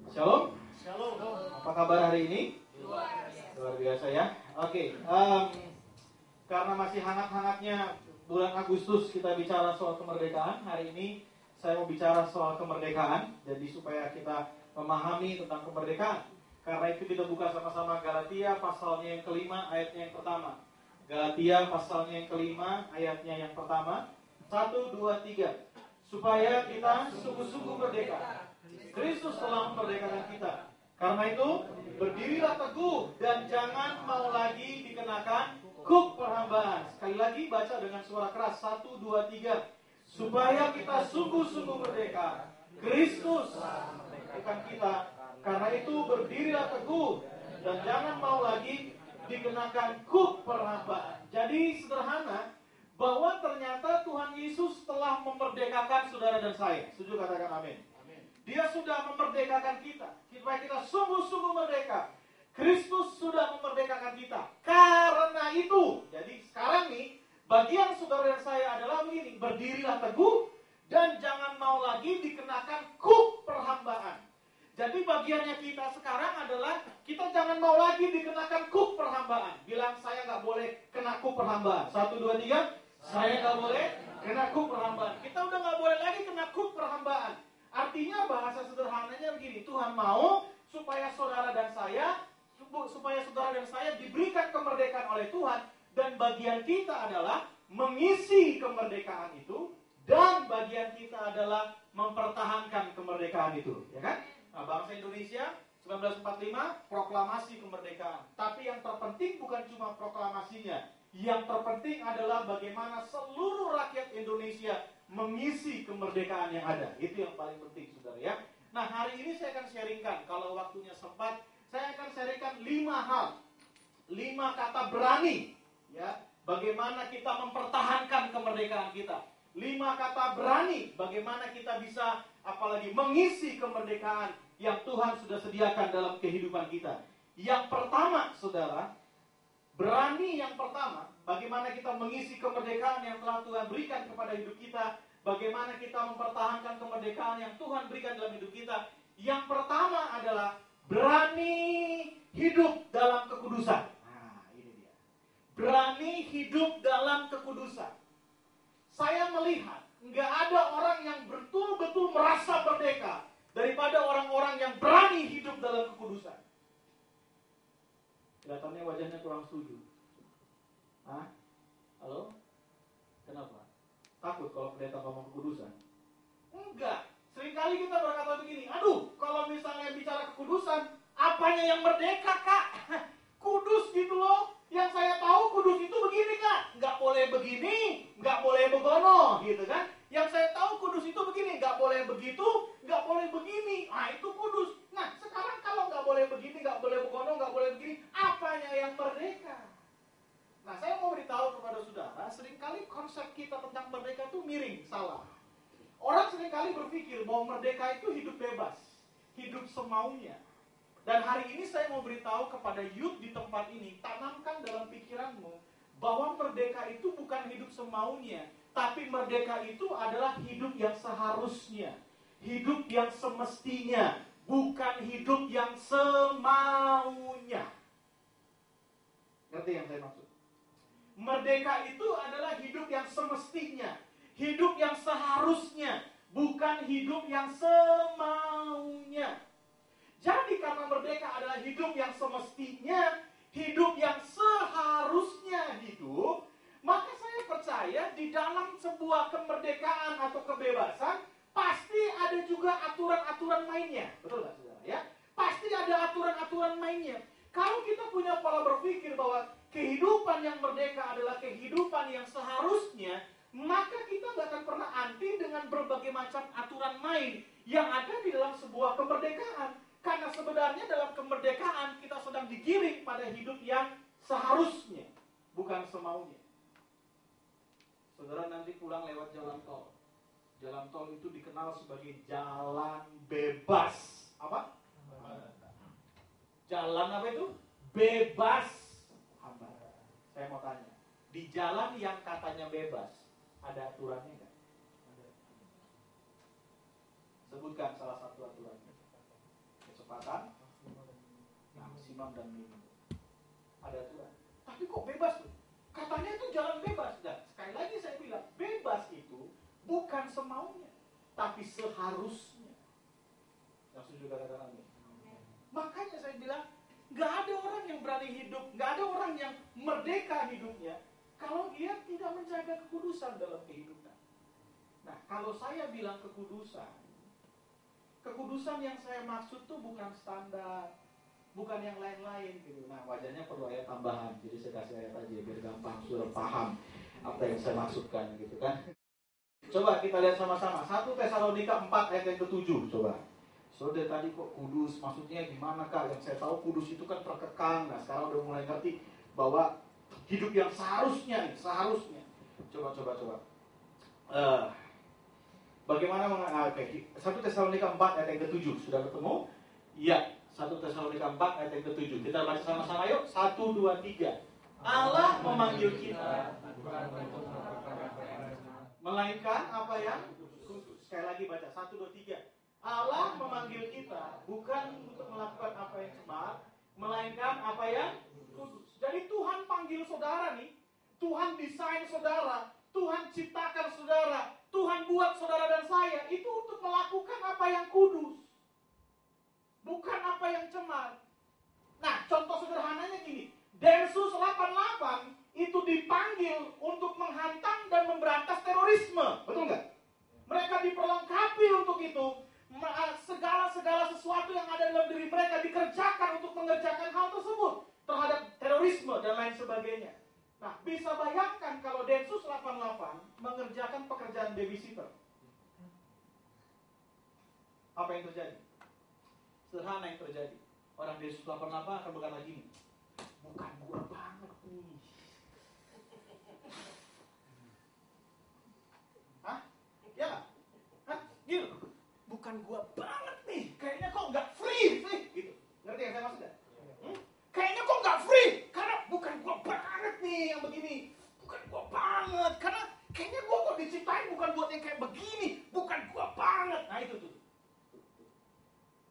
Shalom. Shalom. Apa kabar hari ini? Luar biasa ya. Oke, karena masih hangat-hangatnya bulan Agustus kita bicara soal kemerdekaan. Hari ini saya mau bicara soal kemerdekaan. Jadi supaya kita memahami tentang kemerdekaan. Karena itu kita buka sama-sama Galatia pasalnya yang kelima, ayatnya yang pertama. Galatia pasalnya yang kelima, ayatnya yang pertama. 1, 2, 3. Supaya kita sungguh-sungguh merdeka. Kristus telah memerdekakan kita. Karena itu, berdirilah teguh dan jangan mau lagi dikenakan kuk perhambaan. Sekali lagi baca dengan suara keras. 1, 2, 3. Supaya kita sungguh-sungguh merdeka. Kristus memerdekakan kita. Karena itu, berdirilah teguh dan jangan mau lagi dikenakan kuk perhambaan. Jadi sederhana, bahwa ternyata Tuhan Yesus telah memerdekakan saudara dan saya. Setuju, katakan amin. Dia sudah memerdekakan kita, supaya kita sungguh-sungguh merdeka. Kristus sudah memerdekakan kita. Karena itu, jadi sekarang nih, bagian saudara dan saya adalah begini: berdirilah teguh dan jangan mau lagi dikenakan kuk perhambaan. Jadi bagiannya kita sekarang adalah kita jangan mau lagi dikenakan kuk perhambaan. Bilang, saya nggak boleh kena kuk perhambaan. 1, 2, 3. Saya nggak boleh kena kuk perhambaan. Kita udah nggak boleh lagi kena kuk perhambaan. Artinya bahasa sederhananya begini: Tuhan mau supaya saudara dan saya diberikan kemerdekaan oleh Tuhan, dan bagian kita adalah mengisi kemerdekaan itu, dan bagian kita adalah mempertahankan kemerdekaan itu, ya kan? Nah, bangsa Indonesia 1945 proklamasi kemerdekaan. Tapi yang terpenting bukan cuma proklamasinya. Yang terpenting adalah bagaimana seluruh rakyat Indonesia mengisi kemerdekaan yang ada. Itu yang paling penting, saudara ya. Nah, hari ini saya akan sharingkan, kalau waktunya sempat, saya akan sharingkan 5 hal. 5 kata berani, ya. Bagaimana kita mempertahankan kemerdekaan kita. 5 kata berani, bagaimana kita bisa apalagi mengisi kemerdekaan yang Tuhan sudah sediakan dalam kehidupan kita. Yang pertama, saudara, berani yang pertama, bagaimana kita mengisi kemerdekaan yang telah Tuhan berikan kepada hidup kita. Bagaimana kita mempertahankan kemerdekaan yang Tuhan berikan dalam hidup kita. Yang pertama adalah berani hidup dalam kekudusan. Nah, ini dia. Berani hidup dalam kekudusan. Saya melihat nggak ada orang yang betul-betul merasa merdeka daripada orang-orang yang berani hidup dalam kekudusan. Kelihatannya wajahnya kurang setuju. Hah? Halo? Kenapa? Takut kalau pendeta ngomong kekudusan? Enggak. Seringkali kita berkata begini, aduh, kalau misalnya bicara kekudusan, apanya yang merdeka, Kak? Kudus gitu loh. Yang saya tahu kudus itu begini, Kak. Nggak boleh begini, nggak boleh begono, gitu kan? Yang saya tahu kudus itu begini, nggak boleh begitu, nggak boleh begini. Nah, itu kudus. Nah, sekarang kalau nggak boleh begini, nggak boleh begono, nggak boleh begini, apanya yang merdeka? Nah, saya mau beritahu kepada saudara, seringkali konsep kita tentang merdeka itu miring, salah. Orang seringkali berpikir bahwa merdeka itu hidup bebas, hidup semaunya. Dan hari ini saya mau beritahu kepada youth di tempat ini, tanamkan dalam pikiranmu bahwa merdeka itu bukan hidup semaunya, tapi merdeka itu adalah hidup yang seharusnya, hidup yang semestinya, bukan hidup yang semaunya. Ngerti yang saya maksud? Merdeka itu adalah hidup yang semestinya, hidup yang seharusnya, bukan hidup yang semaunya. Jadi karena merdeka adalah hidup yang semestinya, hidup yang seharusnya hidup, maka saya percaya di dalam sebuah kemerdekaan atau kebebasan pasti ada juga aturan-aturan mainnya. Betul nggak, saudara ya? Pasti ada aturan-aturan mainnya. Kalau kita punya pola berpikir bahwa kehidupan yang merdeka adalah kehidupan yang seharusnya, maka kita nggak akan pernah anti dengan berbagai macam aturan main yang ada di dalam sebuah kemerdekaan. Karena sebenarnya dalam kemerdekaan kita sedang digiring pada hidup yang seharusnya, bukan semaunya. Saudara nanti pulang lewat jalan tol. Jalan tol itu dikenal sebagai jalan bebas. Apa? Jalan apa itu? Bebas hambatan. Saya mau tanya, di jalan yang katanya bebas, ada aturannya nggak? Sebutkan salah satu aturannya. kecepatan maksimum dan minimum. Ada aturan. Tapi kok bebas tuh? Katanya itu jalan bebas. Dan sekali lagi saya bilang, bebas itu bukan semaunya, tapi seharusnya. Yang setuju katakan amin. Makanya saya bilang, nggak ada orang yang berani hidup, nggak ada orang yang merdeka hidupnya kalau dia tidak menjaga kekudusan dalam kehidupan. Nah, kalau saya bilang kekudusan yang saya maksud tuh bukan standar, bukan yang lain-lain gitu. Nah, wajarnya perlu ayat tambahan. Jadi saya kasih ayat aja biar gampang sudah paham apa yang saya maksudkan gitu kan. Coba kita lihat sama-sama. 1 Tesalonika 4 ayat yang ke-7. Coba. Saudara tadi kok kudus, maksudnya gimana Kak? Yang saya tahu kudus itu kan terkekang. Nah, sekarang udah mulai ngerti bahwa hidup yang seharusnya. Coba. Bagaimana 1 Tesalonika 4 ayat yang ke-7. Sudah ketemu? Iya. 1 Tesalonika 4 ayat yang ke-7. Kita baca sama-sama yuk. 1, 2, 3. Allah memanggil kita melainkan apa yang kudus. Sekali lagi baca. 1, 2, 3. Allah memanggil kita bukan untuk melakukan apa yang cemar, melainkan apa yang kudus. Jadi Tuhan panggil saudara nih. Tuhan desain saudara. Tuhan ciptakan saudara. Tuhan buat saudara dan saya itu untuk melakukan apa yang kudus, bukan apa yang cemar. Nah, contoh sederhananya gini. Densus 88 itu dipanggil untuk menghantam dan memberantas terorisme. Betul nggak? Mereka diperlengkapi untuk itu. Segala sesuatu yang ada dalam diri mereka dikerjakan untuk mengerjakan hal tersebut terhadap terorisme dan lain sebagainya. Nah, bisa bayangkan kalau Densus 88 mengerjakan pekerjaan babysitter. Apa yang terjadi? Sederhana yang terjadi. Orang Densus 88 akan berkata gini, bukan gua banget nih. Hah? Ya nggak? Hah? Gitu. Bukan gua banget nih. Kayaknya kok nggak free sih. Gitu. Ngerti yang saya maksud nggak? Kayaknya kok nggak free. Karena bukan gua banget nih yang begini. Bukan gua banget. Karena kayaknya gua kok diciptain bukan buat yang kayak begini. Bukan gua banget. Nah itu tuh.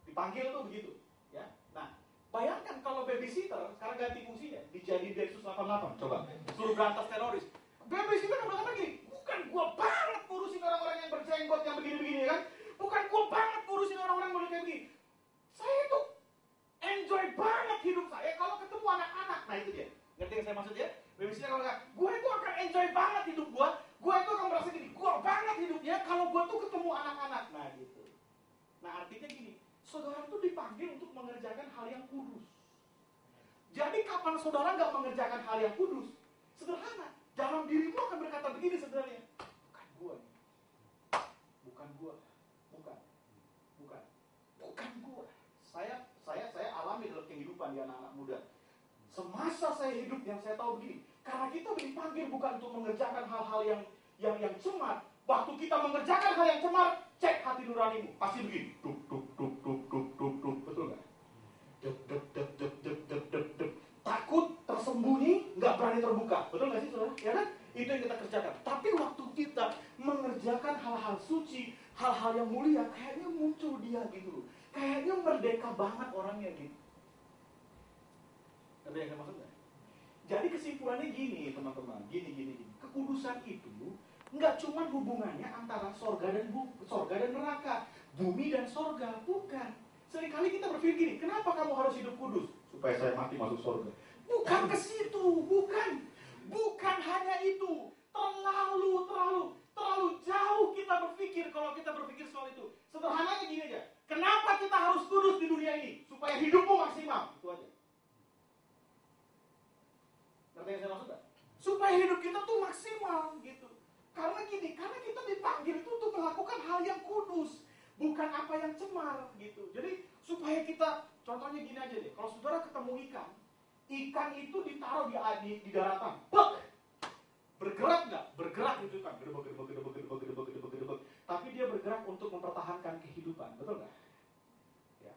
Dipanggil tuh begitu. Ya. Nah, bayangkan kalau babysitter sekarang ganti fungsinya. Dijadiin Densus 88. Coba. Suruh berantas teroris. Babysitter kan berkata gini. Bukan gua banget ngurusin orang-orang yang berjenggot yang begini-begini kan. Bukan gua banget ngurusin orang-orang yang kayak begini. Saya tuh enjoy banget hidup saya kalau ketemu anak-anak. Nah itu dia. Ngerti yang saya maksud ya? Babysitter kalau nggak, gue itu akan enjoy banget hidup gue. Gue itu akan merasa gini, gue banget hidupnya kalau gue tuh ketemu anak-anak. Nah gitu. Nah artinya gini, saudara tuh dipanggil untuk mengerjakan hal yang kudus. Jadi kapan saudara nggak mengerjakan hal yang kudus? Sederhana. Dalam dirimu akan berkata begini sebenarnya. Bukan gue nih. Bukan gue. Bukan gue. Saya alami dalam kehidupan di anak-anak muda. Semasa saya hidup yang saya tahu begini, karena kita dipanggil bukan untuk mengerjakan hal-hal yang cemar. Waktu kita mengerjakan hal yang cemar, cek hati nuranimu, pasti begini. Duk, betul nggak? Duk. Takut, tersembunyi, nggak berani terbuka, betul nggak sih saudara? Ya kan? Itu yang kita kerjakan. Tapi waktu kita mengerjakan hal-hal suci, hal-hal yang mulia, kayaknya muncul dia gitu. Kayaknya merdeka banget orangnya gitu. Ngerti yang saya maksud nggak? Jadi kesimpulannya gini teman-teman, gini. Kekudusan itu nggak cuma hubungannya antara sorga dan neraka, bumi dan sorga, bukan. Seringkali kita berpikir gini, kenapa kamu harus hidup kudus? Supaya saya mati masuk sorga. Bukan ke situ, bukan hanya itu. Terlalu jauh kita berpikir kalau kita berpikir soal itu. Sederhananya gini aja. Kenapa kita harus kudus di dunia ini? Supaya hidupmu maksimal. Itu aja. Ngerti yang saya maksud gak? Supaya hidup kita tuh maksimal gitu. Karena kita dipanggil itu untuk melakukan hal yang kudus, bukan apa yang cemar gitu. Jadi supaya kita, contohnya gini aja deh. Kalau saudara ketemu ikan itu ditaruh di daratan. Bek! Bergerak nggak? Bergerak itu kan. Gedebek. Tapi dia bergerak untuk mempertahankan kehidupan. Betul nggak? Ya.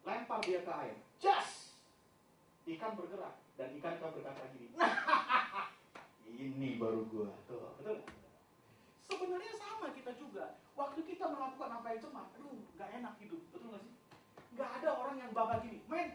Lempar dia ke air. Jas! Ikan bergerak. Dan ikan berkata gini. Ini baru gua. Tuh, betul nggak? Sebenarnya sama kita juga. Waktu kita melakukan apa yang cemar, aduh, nggak enak hidup. Betul nggak sih? Nggak ada orang yang bangga gini. Men,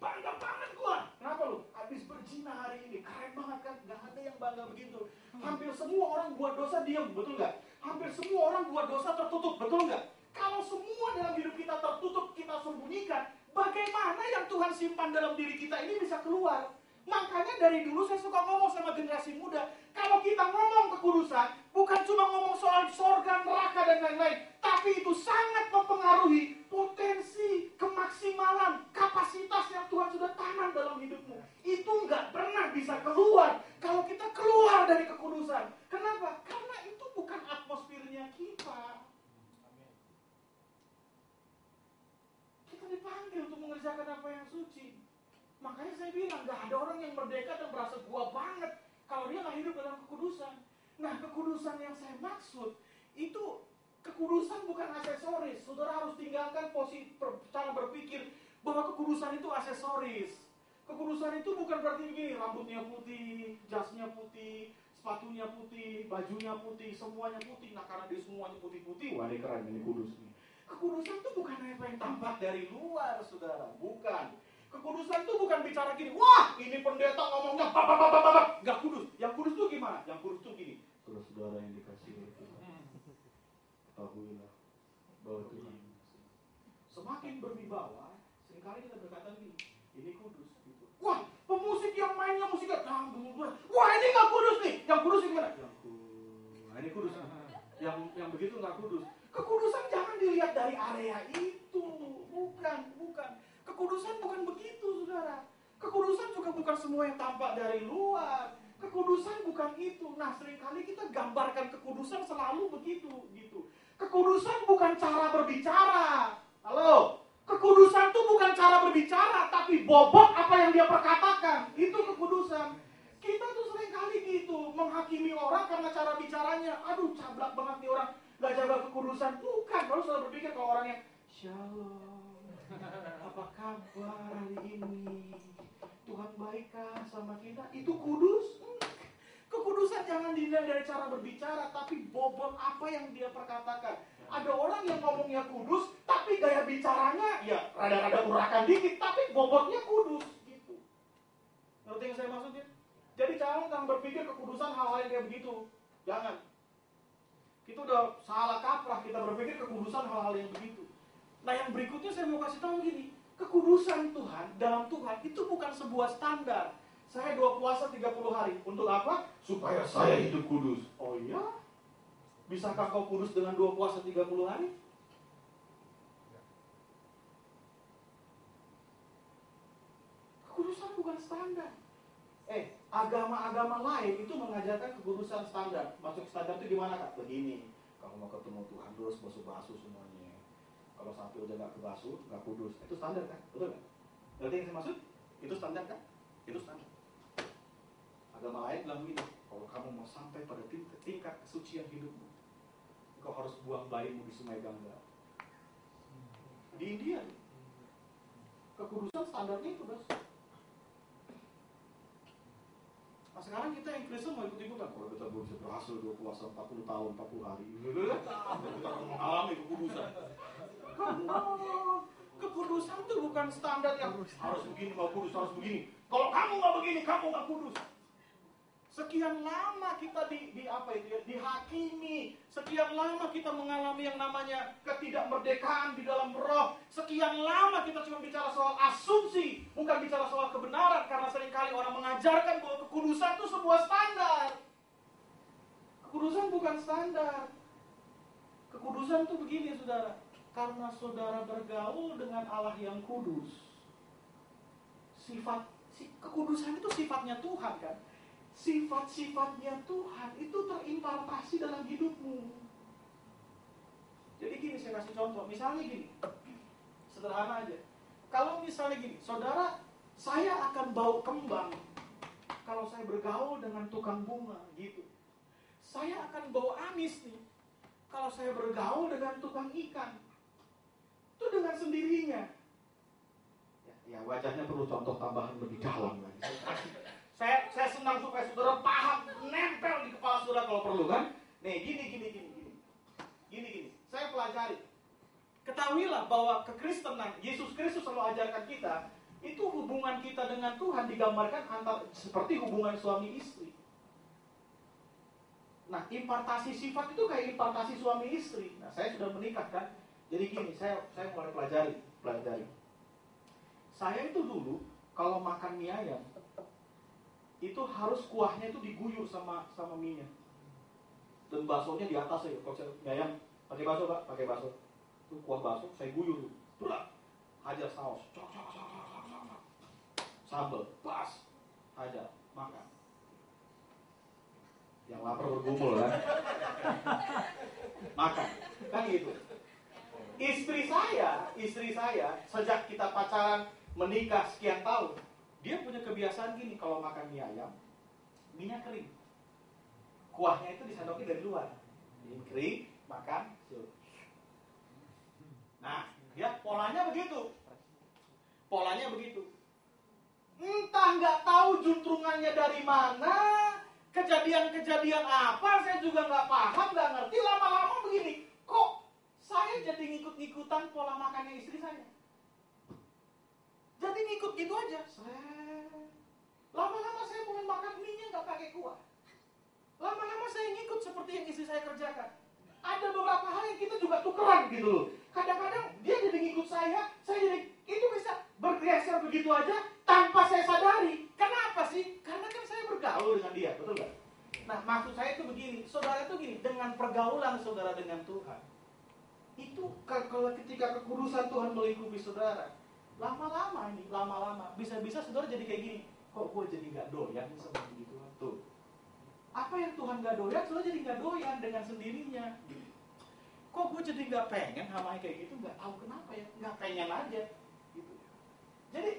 bangga banget gua. Kenapa lu? Habis berzina hari ini. Keren banget kan? Nggak ada yang bangga begitu. Hampir semua orang buat dosa diam, betul nggak? Hampir semua orang buat dosa tertutup, betul nggak? Kalau semua dalam hidup kita tertutup, kita sembunyikan, bagaimana yang Tuhan simpan dalam diri kita ini bisa keluar? Makanya dari dulu saya suka ngomong sama generasi muda, kalau kita ngomong kekudusan, bukan cuma ngomong soal sorga, neraka, dan lain-lain, tapi itu sangat mempengaruhi potensi, kemaksimalan, kapasitas yang Tuhan sudah tanam dalam hidupmu. Itu nggak pernah bisa keluar kalau kita keluar dari kekudusan. Kenapa? Karena itu bukan atmosfernya kita. Kita dipanggil untuk mengerjakan apa yang suci. Makanya saya bilang, gak ada orang yang merdeka dan merasa gua banget kalau dia gak hidup dalam kekudusan. Nah, kekudusan yang saya maksud, itu kekudusan bukan aksesoris. Saudara harus tinggalkan cara berpikir bahwa kekudusan itu aksesoris. Kekudusan itu bukan berarti begini, rambutnya putih, jasnya putih, sepatunya putih, bajunya putih, semuanya putih. Nah, karena dia semuanya putih-putih, wah ini keren, ini kudus nih. Kekudusan itu bukan apa yang tampak dari luar, saudara. Bukan. Kekudusan itu bukan bicara gini, wah ini pendeta ngomongnya gak kudus. Yang kudus itu gimana? Yang kudus itu gini. Saudara-saudara yang dikasih oleh Tuhan, ketahuilah bahwa Tuhan semakin berwibawa, seringkali kita berkata gini, ini kudus gitu. Wah, pemusik yang mainnya musiknya wah ini gak kudus nih. Yang kudus gimana? Nah, ini kudus. Yang begitu gak kudus. Kekudusan jangan dilihat dari area itu. Bukan. Kekudusan bukan begitu, saudara. Kekudusan juga bukan semua yang tampak dari luar. Kekudusan bukan itu. Nah, seringkali kita gambarkan kekudusan selalu begitu, gitu. Kekudusan bukan cara berbicara. Halo? Kekudusan itu bukan cara berbicara, tapi bobot apa yang dia perkatakan. Itu kekudusan. Kita tuh seringkali gitu, menghakimi orang karena cara bicaranya. Aduh, cablak banget nih orang, gak jaga kekudusan. Bukan, lalu selalu berpikir kalau orangnya, Shalom. Apa kabar hari ini? Tuhan baikkah sama kita? Itu kudus? Kekudusan jangan dilihat dari cara berbicara, tapi bobot apa yang dia perkatakan. Ada orang yang ngomongnya kudus, tapi gaya bicaranya ya rada-rada urakan dikit, tapi bobotnya kudus gitu. Ngerti yang saya maksudnya? Jadi jangan berpikir kekudusan hal-hal yang kayak begitu. Jangan. Kita udah salah kaprah kita berpikir kekudusan hal-hal yang begitu. Nah, yang berikutnya saya mau kasih tahu gini, kekudusan Tuhan dalam Tuhan itu bukan sebuah standar. Saya 2 puasa 30 hari. Untuk apa? Supaya saya hidup kudus. Oh iya? Bisakah kau kudus dengan 2 puasa 30 hari? Kekudusan bukan standar. Agama-agama lain itu mengajarkan kekudusan standar. Masuk standar itu gimana, Kak? Begini, kalau mau ketemu Tuhan terus basuh-basuh semuanya. Kalau sampai udah gak kebasuh, gak kudus. Itu standar kan? Betul gak? Berarti yang saya maksud? Itu standar kan? Itu standar. Agama lain bilang begini, kalau kamu mau sampai pada tingkat kesucian hidupmu, kau harus buang bayimu di sungai Gangga. Di India, kekudusan standarnya itu bos. Nah sekarang kita yang Kristen mau ikut-ikutan. Kalau kita belum bisa berhasil 2 puasa 40 tahun, 40 hari, kita mengalami kekudusan. Kekudusan itu bukan standar yang harus begini, mau kudus, harus begini. Kalau kamu nggak begini, kamu nggak kudus. Sekian lama kita dihakimi. Sekian lama kita mengalami yang namanya ketidakmerdekaan di dalam roh. Sekian lama kita cuma bicara soal asumsi, bukan bicara soal kebenaran. Karena seringkali orang mengajarkan bahwa kekudusan itu sebuah standar. Kekudusan bukan standar. Kekudusan itu begini, saudara. Karena saudara bergaul dengan Allah yang kudus. Kekudusan itu sifatnya Tuhan kan. Sifat-sifatnya Tuhan itu terimpartasi dalam hidupmu. Jadi gini, saya kasih contoh. Misalnya gini, sederhana aja. Kalau misalnya gini, saudara, saya akan bau kembang kalau saya bergaul dengan tukang bunga gitu. Saya akan bau amis nih kalau saya bergaul dengan tukang ikan. Itu dengan sendirinya. Ya wajahnya perlu contoh tambahan lebih dalam lagi. Saya senang supaya saudara paham, nempel di kepala saudara kalau perlu kan. Nih gini. Saya pelajari. Ketahuilah bahwa kekristenan, Yesus Kristus selalu ajarkan kita, itu hubungan kita dengan Tuhan digambarkan seperti hubungan suami istri. Nah, impartasi sifat itu kayak impartasi suami istri. Nah, saya sudah menikah kan. Jadi gini, saya mulai pelajari. Saya itu dulu kalau makan mie ayam, itu harus kuahnya itu diguyur sama mie-nya. Dan baksonya di atas ya. Kalau saya mie ayam, pakai bakso Pak, pakai bakso. Itu kuah bakso, saya guyur. Berat. Hajar saus. Sambal, pas. Hajar, makan. Yang lapar bergumul kan. Makan. Kan gitu. Istri saya, sejak kita pacaran, menikah sekian tahun, dia punya kebiasaan gini, kalau makan mie ayam, mie-nya kering. Kuahnya itu disandokin dari luar. Ini kering, makan, nah, ya polanya begitu. Entah nggak tahu juntrungannya dari mana, kejadian-kejadian apa, saya juga nggak paham, nggak ngerti. Lama-lama begini, kok saya jadi ngikut-ngikutan pola makannya istri saya. Jadi ngikut gitu aja. Lama-lama saya mulai makan mie-nya nggak pakai kuah. Lama-lama saya ngikut seperti yang istri saya kerjakan. Ada beberapa hal yang kita juga tukeran gitu loh. Kadang-kadang dia jadi ngikut saya jadi, itu bisa bergeser begitu aja tanpa saya sadari. Kenapa sih? Karena kan saya bergaul dengan dia, betul nggak? Nah, maksud saya itu begini, saudara itu gini, dengan pergaulan saudara dengan Tuhan, itu kalau ketika kekudusan Tuhan melingkupi saudara, lama-lama bisa-bisa saudara jadi kayak gini. Kok gue jadi nggak doyan sama begitu tuh? Apa yang Tuhan nggak doyan, saudara jadi nggak doyan dengan sendirinya. Kok gue jadi nggak pengen sama kayak gitu, nggak tahu kenapa ya, nggak pengen aja. Gitu. Jadi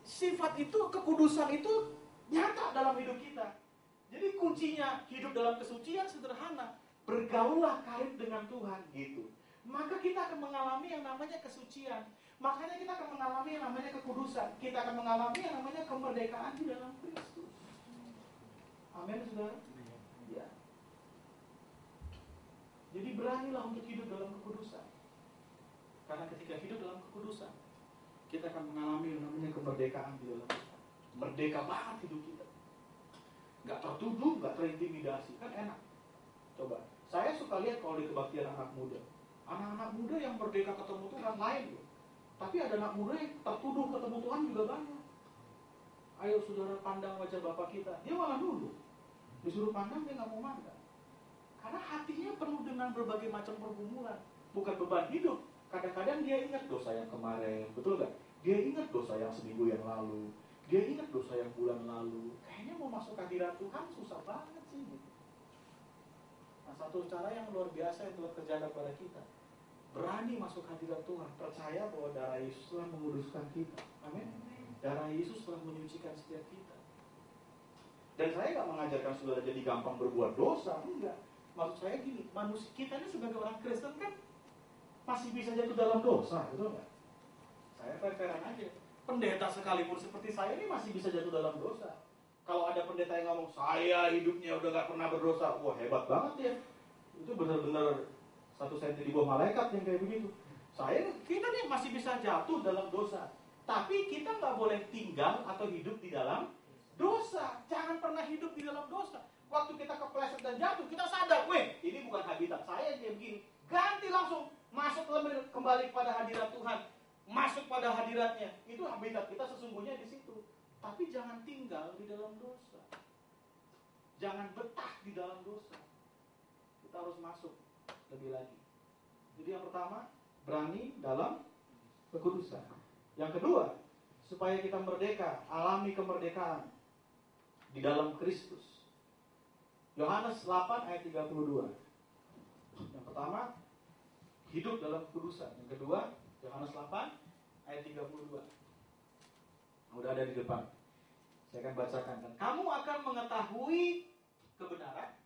sifat itu, kekudusan itu nyata dalam hidup kita. Jadi kuncinya hidup dalam kesucian sederhana, bergaullah karib dengan Tuhan gitu. Maka kita akan mengalami yang namanya kesucian. Makanya kita akan mengalami yang namanya kekudusan. Kita akan mengalami yang namanya kemerdekaan di dalam Kristus. Amin, saudara. Ya. Jadi beranilah untuk hidup dalam kekudusan. Karena ketika hidup dalam kekudusan, kita akan mengalami yang namanya kemerdekaan di dalam Tuhan. Merdeka banget hidup kita. Gak tertuduh, gak terintimidasi. Kan enak. Coba, saya suka lihat kalau di kebaktian anak muda. Anak-anak muda yang merdeka ketemu Tuhan lain loh. Tapi ada anak muda yang tertuduh ketemu Tuhan juga banyak. Ayo saudara pandang wajah Bapak kita. Dia malah dulu. Disuruh pandang dia gak mau pandang. Karena hatinya penuh dengan berbagai macam pergumulan. Bukan beban hidup. Kadang-kadang dia ingat dosa yang kemarin. Betul gak? Dia ingat dosa yang seminggu yang lalu. Dia ingat dosa yang bulan lalu. Kayaknya mau masuk hadirat Tuhan susah banget sih. Nah, satu cara yang luar biasa yang Tuhan kerjakan pada kita, berani masuk hadirat Tuhan. Percaya bahwa darah Yesus telah menguduskan kita. Amin. Darah Yesus telah menyucikan setiap kita. Dan saya gak mengajarkan saudara jadi gampang berbuat dosa. Enggak. Maksud saya gini, manusia kita ini sebagai orang Kristen kan masih bisa jatuh dalam dosa, betul nggak? Saya fair-fairan aja. Pendeta sekalipun seperti saya ini masih bisa jatuh dalam dosa. Kalau ada pendeta yang ngomong, saya hidupnya udah gak pernah berdosa, wah hebat banget ya. Itu benar-benar 1 senti di bawah malaikat yang kayak begitu. Kita nih masih bisa jatuh dalam dosa. Tapi kita nggak boleh tinggal atau hidup di dalam dosa. Jangan pernah hidup di dalam dosa. Waktu kita kepleset dan jatuh, kita sadar, weh, ini bukan habitat saya kayak begini. Ganti langsung, masuk kembali pada hadirat Tuhan. Masuk pada hadiratnya. Itu habitat kita sesungguhnya di situ. Tapi jangan tinggal di dalam dosa. Jangan betah di dalam dosa. Kita harus masuk lebih lagi. Jadi yang pertama, berani dalam kekudusan. Yang kedua, supaya kita merdeka, alami kemerdekaan di dalam Kristus. Yohanes 8 ayat 32. Yang pertama, hidup dalam kekudusan. Yang kedua, Yohanes 8 ayat 32. Udah ada di depan. Saya akan bacakan. Kamu akan mengetahui kebenaran,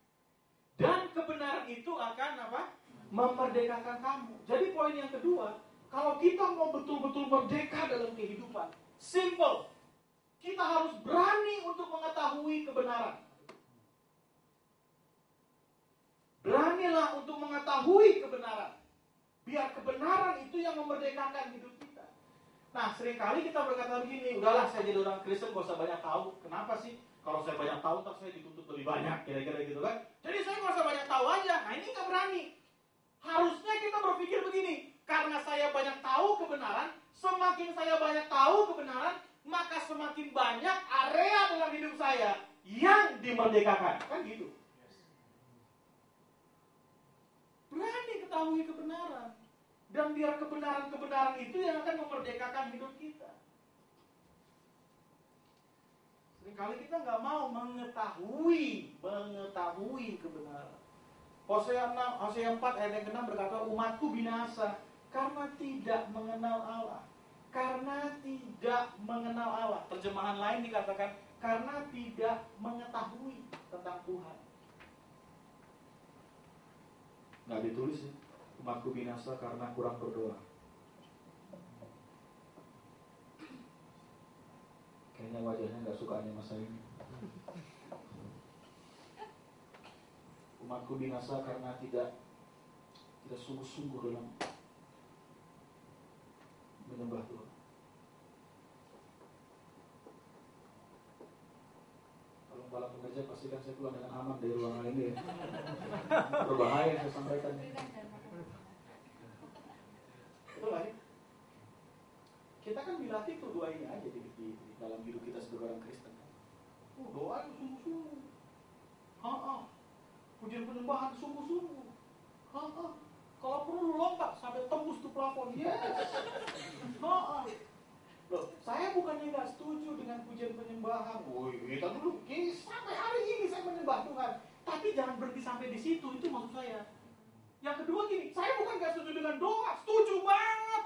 dan kebenaran itu akan apa? Memerdekakan kamu. Jadi poin yang kedua, kalau kita mau betul-betul merdeka dalam kehidupan, simple. Kita harus berani untuk mengetahui kebenaran. Beranilah untuk mengetahui kebenaran. Biar kebenaran itu yang memerdekakan hidup kita. Nah, seringkali kita berkata begini, udahlah saya jadi orang Kristen gak usah banyak tahu. Kenapa sih? Kalau saya banyak tahu, tak saya dituntut lebih banyak, kira-kira gitu kan. Jadi saya gak usah banyak tahu aja. Nah, ini gak berani. Harusnya kita berpikir begini, karena saya banyak tahu kebenaran, semakin saya banyak tahu kebenaran, maka semakin banyak area dalam hidup saya yang dimerdekakan. Kan gitu. Berani ketahui kebenaran. Dan biar kebenaran-kebenaran itu yang akan memerdekakan hidup kita. Seringkali kita nggak mau mengetahui kebenaran. Hosea 4 ayat yang ke-6 berkata, umatku binasa karena tidak mengenal Allah. Karena tidak mengenal Allah. Terjemahan lain dikatakan, karena tidak mengetahui tentang Tuhan. Nggak ditulis ya. Umatku binasa karena kurang berdoa. Kayaknya wajahnya nggak suka masa ini. Umatku binasa karena tidak sungguh-sungguh dalam menyembah Tuhan. Kalau malam bekerja pastikan saya keluar dengan aman dari ruangan ini ya. Berbahaya yang saya sampaikan. Betul gak sih? Kita kan dilatih tuh doa ini aja di dalam hidup kita sebagai orang Kristen. Doa itu sungguh-sungguh. Pujian penyembahan sungguh-sungguh. Kalau perlu lu lompat sampai tembus tuh plafon. Yes. Loh, saya bukannya nggak setuju dengan pujian penyembahan. Woi, kita dulu sampai hari ini saya menyembah Tuhan. Tapi jangan berhenti sampai di situ. Itu maksud saya. Yang kedua gini, saya bukan gak setuju dengan doa, setuju banget.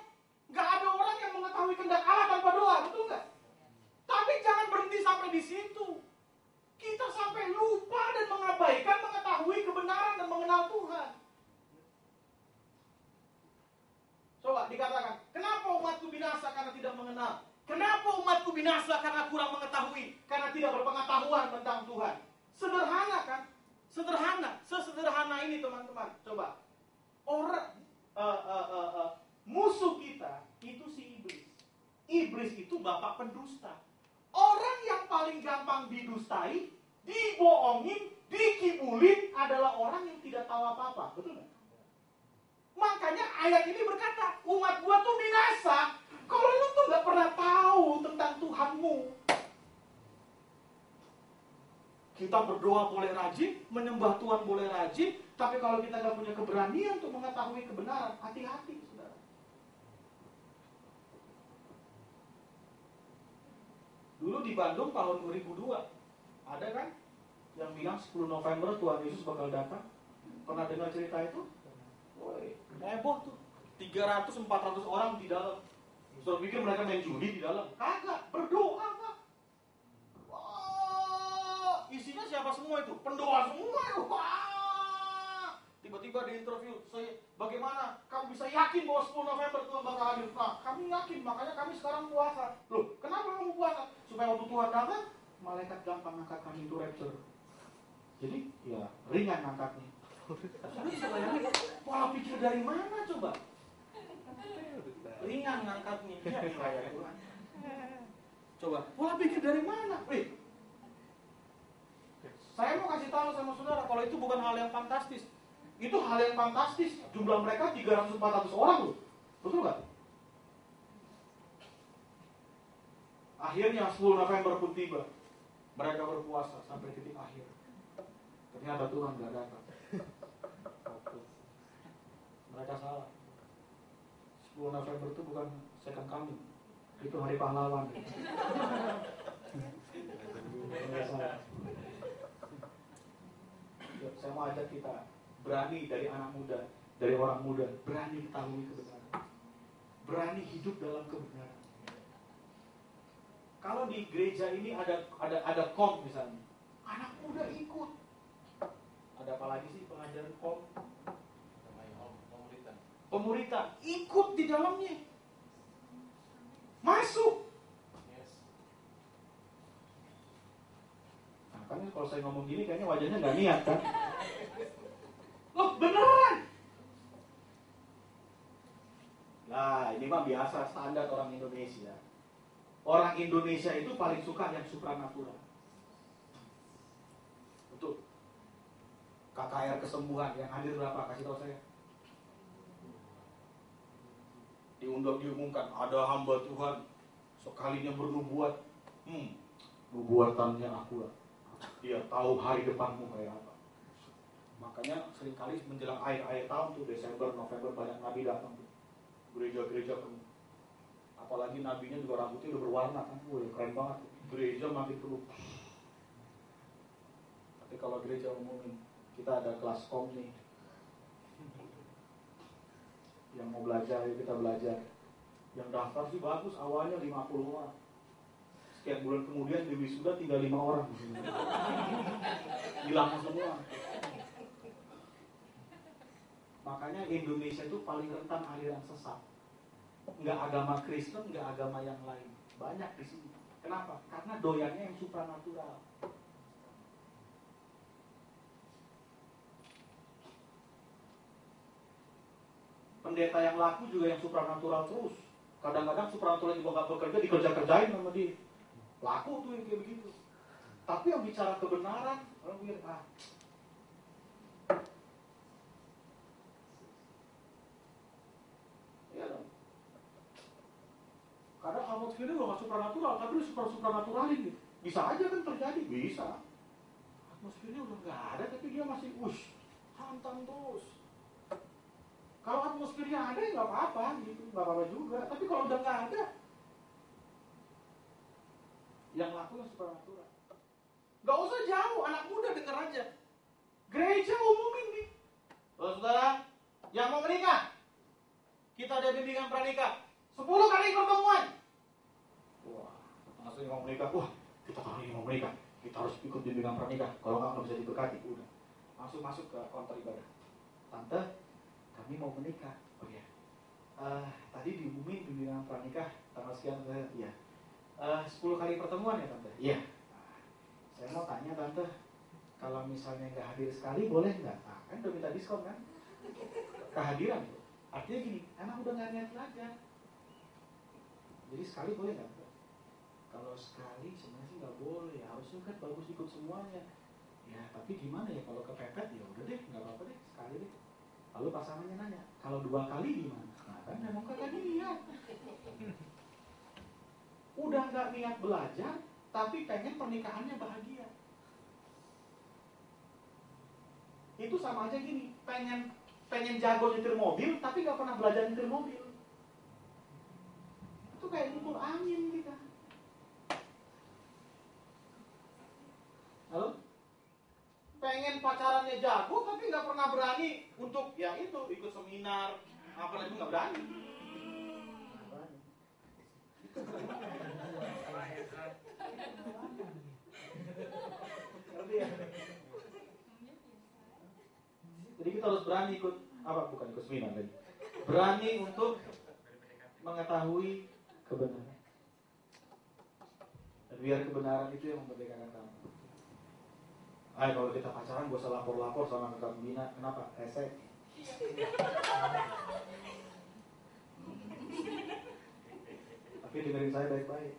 Gak ada orang yang mengetahui kehendak Allah tanpa doa, betul gak? Tapi jangan berhenti sampai di situ. Kita sampai lupa dan mengabaikan mengetahui kebenaran dan mengenal Tuhan. Coba dikatakan, kenapa umatku binasa karena tidak mengenal? Kenapa umatku binasa karena kurang mengetahui? Karena tidak berpengetahuan tentang Tuhan. Sederhana kan? Sesederhana ini teman-teman. Coba. Orang musuh kita itu si iblis. Iblis itu bapak pendusta. Orang yang paling gampang didustai, dibohongin, dikibulin adalah orang yang tidak tahu apa-apa. Betul nggak? Makanya ayat ini berkata, umat gua tuh binasa kalau lu tuh nggak pernah tahu tentang Tuhanmu. Kita berdoa boleh rajin, menyembah Tuhan boleh rajin, tapi kalau kita nggak punya keberanian untuk mengetahui kebenaran, hati-hati, saudara. Dulu di Bandung tahun 2002, ada kan yang bilang 10 November Tuhan Yesus bakal datang. Pernah dengar cerita itu? Woi, heboh tuh. 300-400 orang di dalam. Saudara pikir mereka main judi di dalam? Kagak, berdoa Pak. Wah, isinya siapa semua itu? Pendoa semua itu. Wah. Tiba-tiba di interview, bagaimana kamu bisa yakin bahwa 10 November Tuhan bakal hadir? Nah, kami yakin, makanya kami sekarang puasa. Loh, kenapa kamu puasa? Supaya waktu Tuhan datang, malaikat gampang angkat kami itu rapture. Jadi, ya ringan angkatnya. Pola pikir dari mana coba? Ringan ngangkatnya. Ya, Tuhan. Coba, pola pikir dari mana? Saya mau kasih tahu sama saudara, kalau itu bukan hal yang fantastis. Itu hal yang fantastis. Jumlah mereka 300-400 orang loh. Betul nggak? Akhirnya 10 November pun tiba. Mereka berpuasa sampai titik akhir. Ternyata Tuhan nggak datang. Mereka salah. 10 November itu bukan second coming. Itu hari pahlawan. Mereka salah. Saya mau ajak kita berani dari anak muda, dari orang muda, berani ketahui kebenaran. Berani hidup dalam kebenaran. Kalau di gereja ini ada kom misalnya, anak muda ikut. Ada apa lagi sih pengajaran kom? Pemuritan, ikut di dalamnya. Masuk. Nah, kan kalau saya ngomong gini kayaknya wajahnya nggak niat kan? Loh, beneran. Nah, ini mah biasa standar orang Indonesia. Orang Indonesia itu paling suka yang supranatural. Betul. KKR kesembuhan yang hadir berapa? Kasih tahu saya. Diumumkan ada hamba Tuhan sekalinya bernubuat. Nubuatannya akurat. Dia tahu hari depanmu kayak apa. Makanya seringkali menjelang akhir tahun tuh Desember, November banyak nabi datang tuh. Gereja-gereja penuh. Apalagi nabinya juga rambutnya udah berwarna kan. Keren banget. Gereja makin penuh. Tapi kalau gereja umumin, kita ada kelas kom nih. Yang mau belajar, yuk kita belajar. Yang daftar sih bagus, awalnya 50 orang. Sekian bulan kemudian di wisuda tinggal 5 orang. Hilang semua. Makanya Indonesia itu paling rentan aliran sesat. Nggak agama Kristen, nggak agama yang lain. Banyak di sini. Kenapa? Karena doyannya yang supranatural. Pendeta yang laku juga yang supranatural terus. Kadang-kadang supranatural juga nggak bekerja, dikerja-kerjain sama dia. Laku tuh yang kayak begitu. Tapi yang bicara kebenaran, orang pikir, iya dong. Kadang atmosfernya juga nggak supranatural, tapi lu supranaturalin gitu. Bisa aja kan terjadi, bisa. Atmosfernya udah nggak ada, tapi dia masih hantam terus. Kalau atmosfernya ada ya nggak apa-apa gitu, nggak apa-apa juga. Tapi kalau udah nggak ada, yang laku yang supranatural. Nggak usah jauh, anak muda denger aja. Gereja umumin nih. Saudara, yang mau menikah, kita ada bimbingan pranikah. 10 kali pertemuan. Wah, langsung mau menikah. Wah, kita kali ini mau menikah. Kita harus ikut bimbingan pranikah. Kalau nggak bisa diberkati, udah. Langsung masuk ke konter ibadah. Tante, kami mau menikah. Oh ya. Tadi diumumin bimbingan pranikah tanggal sekian. Iya. 10 kali pertemuan ya tante. Iya. Saya mau tanya tante, kalau misalnya nggak hadir sekali boleh nggak? Kan udah minta diskon kan? Kehadiran itu. Artinya gini, emang udah nggak niat belajar. Jadi sekali boleh nggak? Kalau sekali sebenarnya sih nggak boleh. Harusnya kan bagus ikut semuanya. Ya tapi gimana ya kalau kepepet ya udah deh nggak apa-apa deh sekali deh. Lalu pasangannya nanya, kalau 2 kali gimana? Nah kan memang kagak niat. Udah nggak niat belajar, tapi pengen pernikahannya bahagia. Itu sama aja gini, pengen jago nyetir mobil, tapi nggak pernah belajar nyetir mobil. Itu kayak ngumpul angin kita. Halo? Pengen pacarannya jago, tapi nggak pernah berani untuk ya itu ikut seminar, apa itu nggak berani. Jadi kita harus berani ikut bukan ikut seminar lagi. Berani untuk mengetahui kebenaran. Dan biar kebenaran itu yang memerdekakan kamu. Kalau kita pacaran gak usah lapor-lapor sama kakak pembina. Kenapa? Esek. Tapi dengerin saya baik-baik.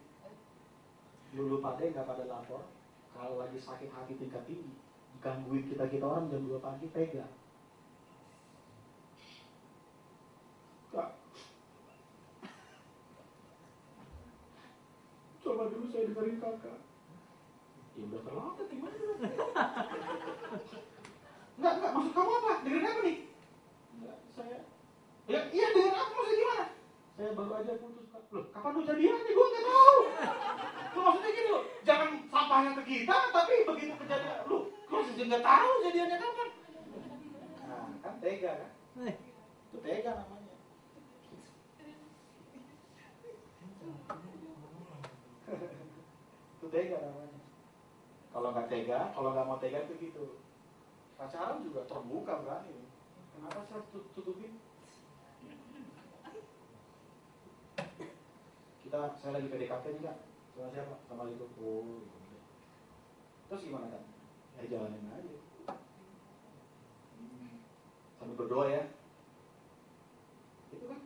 Dulu pada gak pada lapor. Kalau lagi sakit hati tingkat tinggi, gangguin kita orang jam 2 pagi tega. Kak, coba dulu saya dengerin kakak. Ya udah terlambat gimana? Enggak, maksud kamu apa? Dengerin apa nih? Enggak, saya. Ya, iya dengerin apa maksudnya gimana? Saya baru aja putus. Loh, kapan lu jadian nih? Gue nggak tahu. Lu maksudnya gini loh, jangan sampahnya ke kita, tapi begitu kejadian, lu masih nggak tahu jadiannya kapan? Nah, kan tega kan? Itu tega namanya. Itu tega namanya. Kalau nggak tega, kalau nggak mau tega itu gitu. Pacaran juga terbuka berani. Kenapa saya tutupin? Saya lagi PDKT nih kak. Sama siapa? Sama itu. Oh, gitu. Terus gimana kan? Ya jalanin aja. Sambil berdoa ya. Itu kan.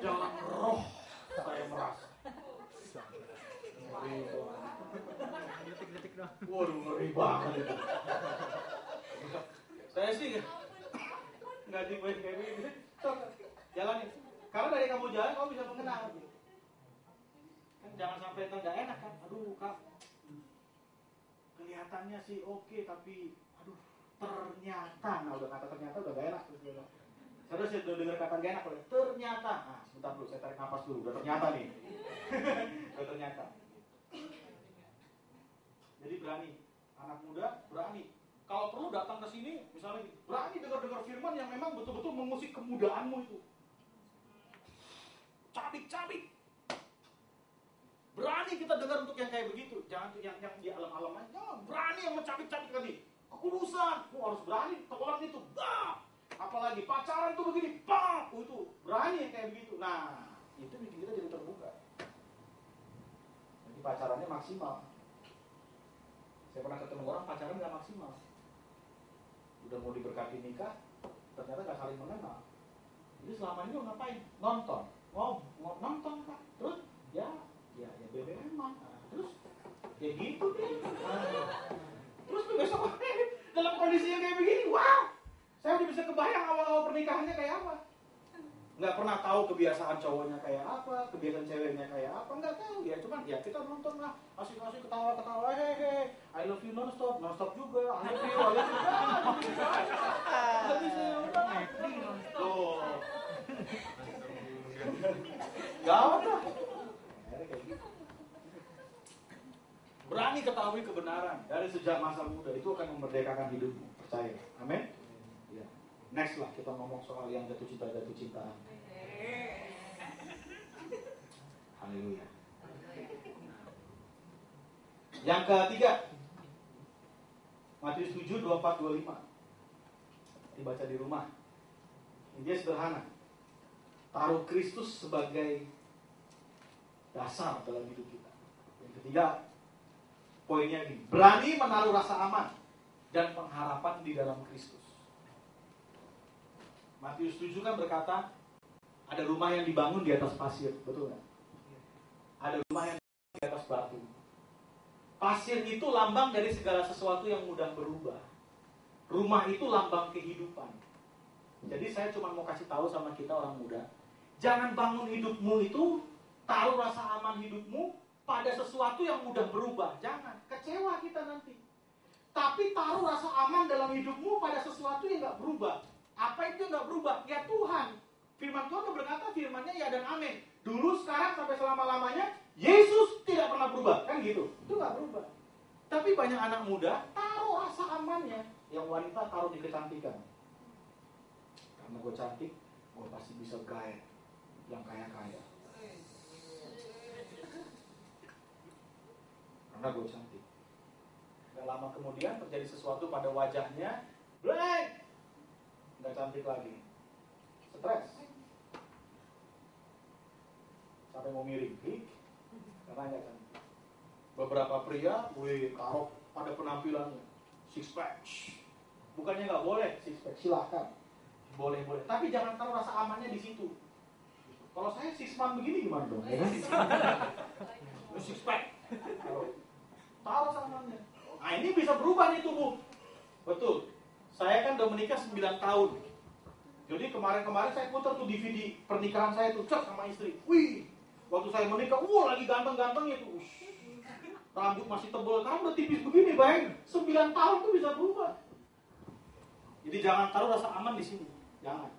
Dalam roh saya merasa. Waduh, ngeri banget itu. Saya sih nggak dibuat kayak gini. Jalanin. Karena dari kamu jalan, kamu bisa mengenal. Kan jangan sampai nggak enak kan. Aduh, Kak. Kelihatannya sih oke, tapi aduh, ternyata. Nah, udah kata ternyata udah gak enak. Terus saya udah dengar kata gak enak. Ternyata. Nah, sebentar dulu, saya tarik nafas dulu. Udah ternyata nih. Udah ternyata. Jadi berani. Anak muda berani. Kalau perlu datang ke sini, misalnya berani dengar-dengar firman yang memang betul-betul mengusik kemudaanmu itu. Cabik-cabik. Berani kita dengar untuk yang kayak begitu. Jangan yang di alam-alam aja. Berani yang mencabik-cabik tadi. Kekudusan. Harus berani. Tekolan itu. Bah! Apalagi pacaran tuh begini. Bah! Itu berani yang kayak begitu. Nah, itu bikin kita jadi terbuka. Jadi pacarannya maksimal. Saya pernah ketemu orang pacaran gak maksimal. Udah mau diberkati nikah, ternyata gak saling mengenal. Jadi selama ini lo ngapain? Nonton. Nonton kan. Terus ya BBM mah. Terus ya gitu deh. Terus tuh besok dalam kondisi yang kayak begini, wow. Saya udah bisa kebayang awal-awal pernikahannya kayak apa. Nggak pernah tahu kebiasaan cowoknya kayak apa, kebiasaan ceweknya kayak apa, nggak tahu ya. Cuman ya kita nonton lah, asik-asik ketawa-ketawa, hehe, I love you non-stop juga, I love you. Habis udah tuh. Gawat lah. Berani ketahui kebenaran dari sejak masa muda, itu akan memerdekakan hidupmu, percaya. Amin. Ya. Next lah kita ngomong soal yang jatuh cintaan. Haleluya. Yang ketiga, Matius 7, 24, 25. Dibaca di rumah. Ini sederhana. Taruh Kristus sebagai dasar dalam hidup kita. Yang ketiga, poinnya ini, berani menaruh rasa aman dan pengharapan di dalam Kristus. Matius 7 kan berkata, ada rumah yang dibangun di atas pasir, betul nggak? Ada rumah yang dibangun di atas batu. Pasir itu lambang dari segala sesuatu yang mudah berubah. Rumah itu lambang kehidupan. Jadi saya cuma mau kasih tahu sama kita orang muda, jangan bangun hidupmu itu, taruh rasa aman hidupmu pada sesuatu yang mudah berubah. Jangan, kecewa kita nanti. Tapi taruh rasa aman dalam hidupmu pada sesuatu yang gak berubah. Apa itu yang gak berubah? Ya Tuhan. Firman Tuhan berkata, firmannya ya dan amin. Dulu, sekarang, sampai selama-lamanya, Yesus tidak pernah berubah. Kan gitu. Itu gak berubah. Tapi banyak anak muda taruh rasa amannya. Yang wanita taruh di kecantikan. Karena gue cantik, gue pasti bisa gaya yang kaya-kaya. Karena gue cantik. Gak lama kemudian terjadi sesuatu pada wajahnya, blank, gak cantik lagi, stres, sampai mau miring, karena gak cantik. Beberapa pria, kalau pada penampilannya six pack, bukannya gak boleh six pack, silahkan, boleh, tapi jangan taruh rasa amannya di situ. Kalau saya six man begini gimana dong? Ya kan? Six pack, taruh rasa amannya. Nah ini bisa berubah nih tubuh. Betul. Saya kan udah menikah 9 tahun. Jadi kemarin saya putar tuh DVD pernikahan saya tuh, cek sama istri. Wih, waktu saya menikah, lagi ganteng-gantengnya tuh. Rambut masih tebal, sekarang udah tipis begini, bayang. 9 tahun tuh bisa berubah. Jadi jangan taruh rasa aman di sini. Jangan.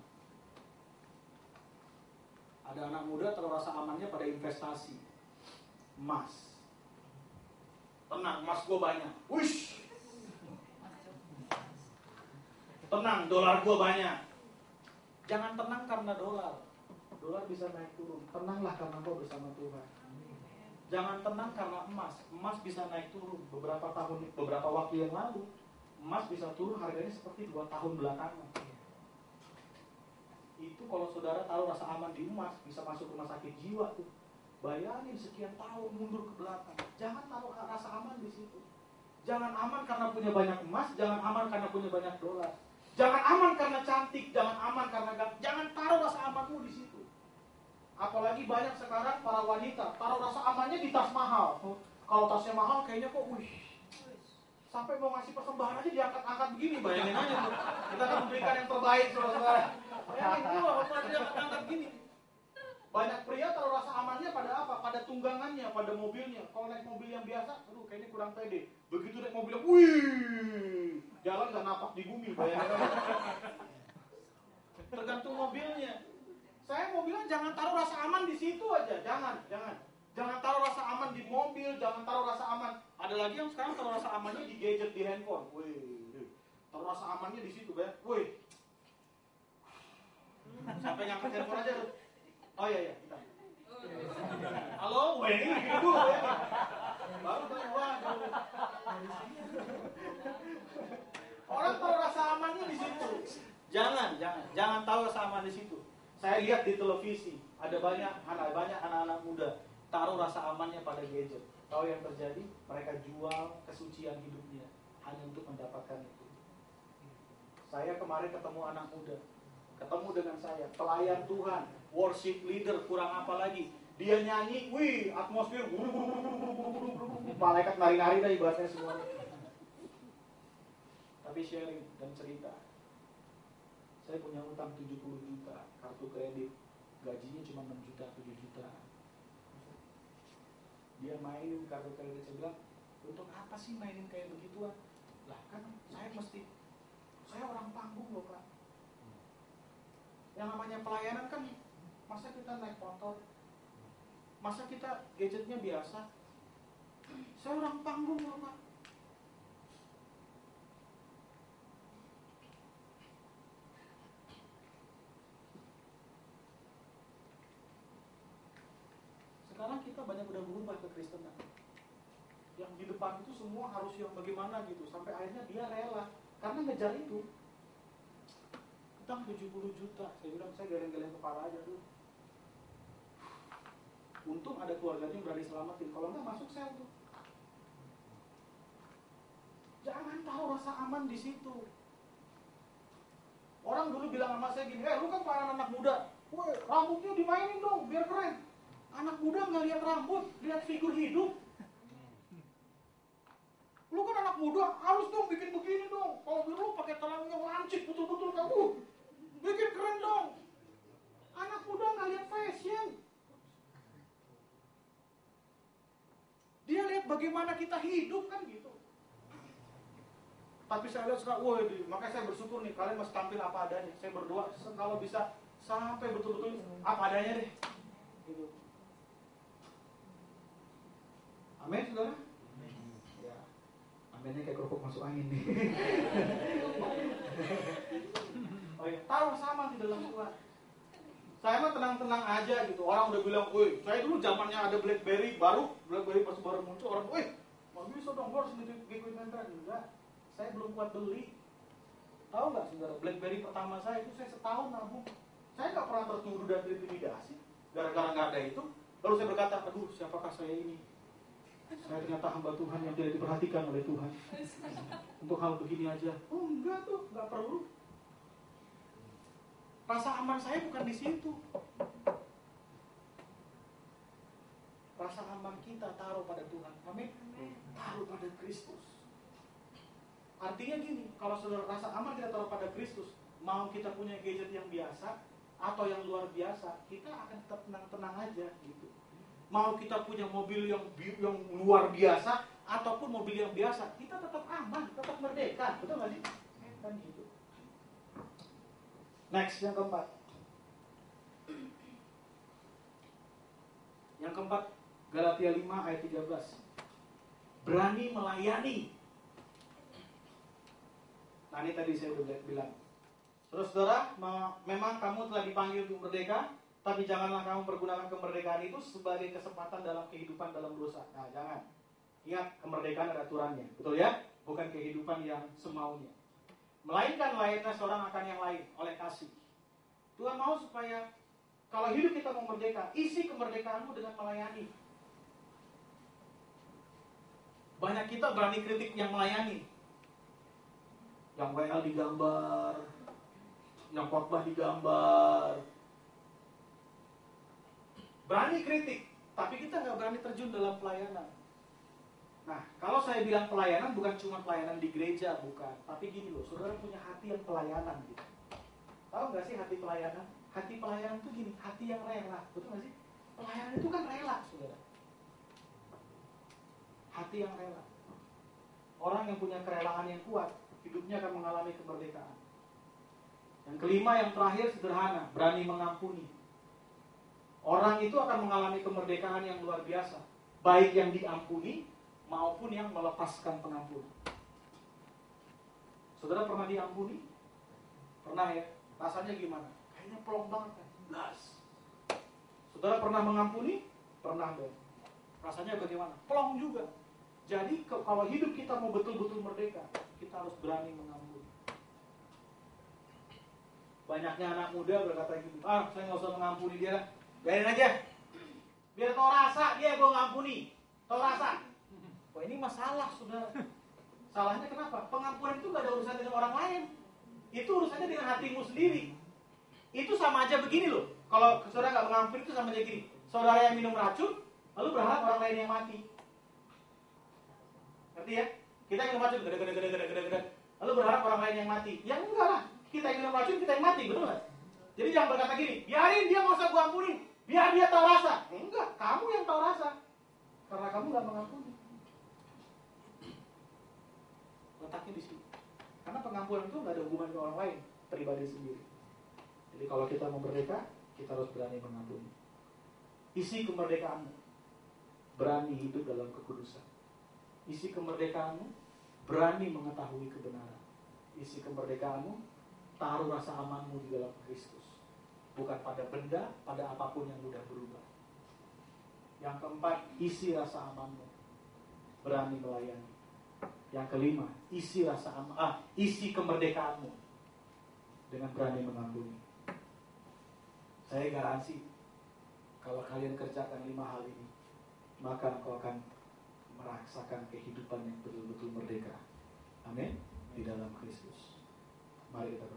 Ada anak muda taruh rasa amannya pada investasi. Emas. Tenang, emas gue banyak. Wish. Tenang, dolar gue banyak. Jangan tenang karena dolar. Dolar bisa naik turun. Tenanglah karena gue bersama Tuhan. Jangan tenang karena emas. Emas bisa naik turun. Beberapa waktu yang lalu, emas bisa turun harganya seperti 2 tahun belakangan. Itu kalau saudara taruh rasa aman di emas, bisa masuk rumah sakit jiwa tuh. Bayangin sekian tahun mundur ke belakang. Jangan taruh rasa aman di situ. Jangan aman karena punya banyak emas, jangan aman karena punya banyak dolar. Jangan aman karena cantik, jangan aman karena jangan taruh rasa amanmu di situ. Apalagi banyak sekarang para wanita taruh rasa amannya di tas mahal. Kalau tasnya mahal kayaknya kok sampai mau ngasih persembahan aja diangkat-angkat begini, bayangin aja tuh. Kita akan memberikan yang terbaik, saudara-saudara. Bayangin tuh, waktu diangkat-angkat gini. Banyak pria taruh rasa amannya pada apa? Pada tunggangannya, pada mobilnya. Kalau naik mobil yang biasa, aduh kayaknya kurang pede. Begitu naik mobil yang, wih, jalan gak napak di bumi, bayangin aja. Tergantung mobilnya. Saya mau bilang jangan taruh rasa aman di situ aja, jangan. Jangan taruh rasa aman di mobil, jangan taruh rasa aman. Ada lagi yang sekarang taruh rasa amannya di gadget, di handphone. Wih, taruh rasa amannya di situ, ya. Wih. Sampai ngangkat handphone aja tuh. Oh iya, kita. Halo, wih, ini gitu dulu ya. Baru waduh. Orang taruh rasa amannya di situ. Jangan taruh rasa aman di situ. Saya lihat di televisi, ada banyak anak-anak muda taruh rasa amannya pada gadget. Tahu yang terjadi? Mereka jual kesucian hidupnya hanya untuk mendapatkan itu. Saya kemarin ketemu anak muda, ketemu dengan saya, pelayan Tuhan, worship leader, kurang apa lagi? Dia nyanyi, wih, atmosfer, malaikat nari-nari dah ibaratnya semuanya. Tapi sharing dan cerita, saya punya utang 70 juta, kartu kredit, gajinya cuma 6 juta, 7 juta. Dia mainin kartu kredit, saya bilang, untuk apa sih mainin kayak begituan? Lah kan saya orang panggung loh Pak. Yang namanya pelayanan kan, masa kita naik motor, masa kita gadgetnya biasa. Saya orang panggung loh Pak. Sekarang kita banyak udah berubah ke Kristenan. Yang di depan itu semua harus yang bagaimana gitu. Sampai akhirnya dia rela. Karena ngejar itu. Utang 70 juta. Saya bilang, saya geleng-geleng kepala aja tuh. Untung ada keluarganya yang berani selamatin. Kalau nggak masuk sel tuh. Jangan tahu rasa aman di situ. Orang dulu bilang sama saya gini, lu kan pelayan anak muda. Woi, rambutnya dimainin dong, biar keren. Anak muda nggak lihat rambut, lihat figur hidup. Lu kan anak muda, harus dong bikin begini dong. Kalau lu pakai telang yang lancip, betul-betul kamu bikin keren dong. Anak muda nggak lihat fashion. Dia lihat bagaimana kita hidup kan gitu. Tapi saya lihat sekarang, makanya saya bersyukur nih, kalian masih tampil apa adanya. Saya berdoa, kalau bisa sampai betul-betul apa adanya deh. Gitu. Amin, saudara? Ya. Aminnya kayak kerupuk masuk angin nih. Oh ya, taruh sama di dalam Tuhan. Saya mah tenang-tenang aja gitu. Orang udah bilang, saya dulu zamannya ada BlackBerry baru muncul, orang, mau bisa dong, gue harus ngikutin tren. Enggak, saya belum kuat beli. Tahu nggak saudara, BlackBerry pertama saya itu saya setahun nabung. Saya nggak pernah tertuduh dan terintimidasi. Gara-gara nggak ada itu, lalu saya berkata, aduh siapakah saya ini? Saya ternyata hamba Tuhan yang tidak diperhatikan oleh Tuhan. Untuk hal begini aja. Oh enggak tuh, enggak perlu. Rasa aman saya bukan di situ. Rasa aman kita taruh pada Tuhan. Amin. Taruh pada Kristus. Artinya gini, kalau saudara rasa aman kita taruh pada Kristus, mau kita punya gadget yang biasa atau yang luar biasa, kita akan tetap tenang-tenang aja gitu. Mau kita punya mobil yang luar biasa ataupun mobil yang biasa, kita tetap aman, tetap merdeka, betul nggak sih? Kan gitu. Next, yang keempat. Yang keempat, Galatia 5 ayat 13. Berani melayani. Nah ini tadi saya udah bilang. Saudara, memang kamu telah dipanggil untuk merdeka, tapi janganlah kamu pergunakan kemerdekaan itu sebagai kesempatan dalam kehidupan dalam dosa. Nah, jangan. Ingat, kemerdekaan ada aturannya. Betul ya? Bukan kehidupan yang semaunya. Melainkan layaknya seorang akan yang lain oleh kasih. Tuhan mau supaya kalau hidup kita mau merdeka, isi kemerdekaanmu dengan melayani. Banyak kita berani kritik yang melayani. Yang WL digambar, yang khotbah digambar. Berani kritik, tapi kita nggak berani terjun dalam pelayanan. Nah, kalau saya bilang pelayanan bukan cuma pelayanan di gereja, bukan. Tapi gini loh, saudara punya hati yang pelayanan gitu. Tahu nggak sih hati pelayanan? Hati pelayanan itu gini, hati yang rela. Betul nggak sih? Pelayanan itu kan rela, saudara. Hati yang rela. Orang yang punya kerelaan yang kuat, hidupnya akan mengalami kemerdekaan. Yang kelima, yang terakhir, sederhana, berani mengampuni. Orang itu akan mengalami kemerdekaan yang luar biasa, baik yang diampuni maupun yang melepaskan pengampunan. Saudara pernah diampuni? Pernah ya? Rasanya gimana? Kayaknya plong banget kan? Blas. Saudara pernah mengampuni? Pernah dong. Rasanya bagaimana? Plong juga. Jadi kalau hidup kita mau betul-betul merdeka, kita harus berani mengampuni. Banyaknya anak muda berkata gitu, saya nggak usah mengampuni dia, biarin aja, biar tau rasa dia gue ngampuni, tau rasa. Wah, ini masalah, saudara. Salahnya kenapa? Pengampunan itu gak ada urusan dengan orang lain, itu urusannya dengan hatimu sendiri. Itu sama aja begini loh. Kalau saudara gak mengampuni itu sama aja gini, saudara yang minum racun lalu berharap orang lain yang mati. Ngerti ya? Kita minum racun gede, lalu berharap orang lain yang mati. Ya enggak lah, kita yang minum racun kita yang mati, betul gak? Jadi jangan berkata gini, biarin dia gak usah gua ampunin, biar dia tahu rasa. Enggak, kamu yang tahu rasa, karena kamu gak mengampuni. Letaknya di situ. Karena pengampunan itu gak ada hubungan dengan orang lain, pribadi sendiri. Jadi kalau kita mau merdeka, kita harus berani mengampuni. Isi kemerdekaanmu, berani hidup dalam kekudusan. Isi kemerdekaanmu, berani mengetahui kebenaran. Isi kemerdekaanmu, taruh rasa amanmu di dalam Kristus. Bukan pada benda, pada apapun yang mudah berubah. Yang keempat, isi rasa amanmu, berani melayani. Yang kelima, isi kemerdekaanmu dengan berani mengampuni. Saya garansi, kalau kalian kerjakan 5 hal ini, maka engkau akan merasakan kehidupan yang betul-betul merdeka. Amin. Di dalam Kristus. Mari kita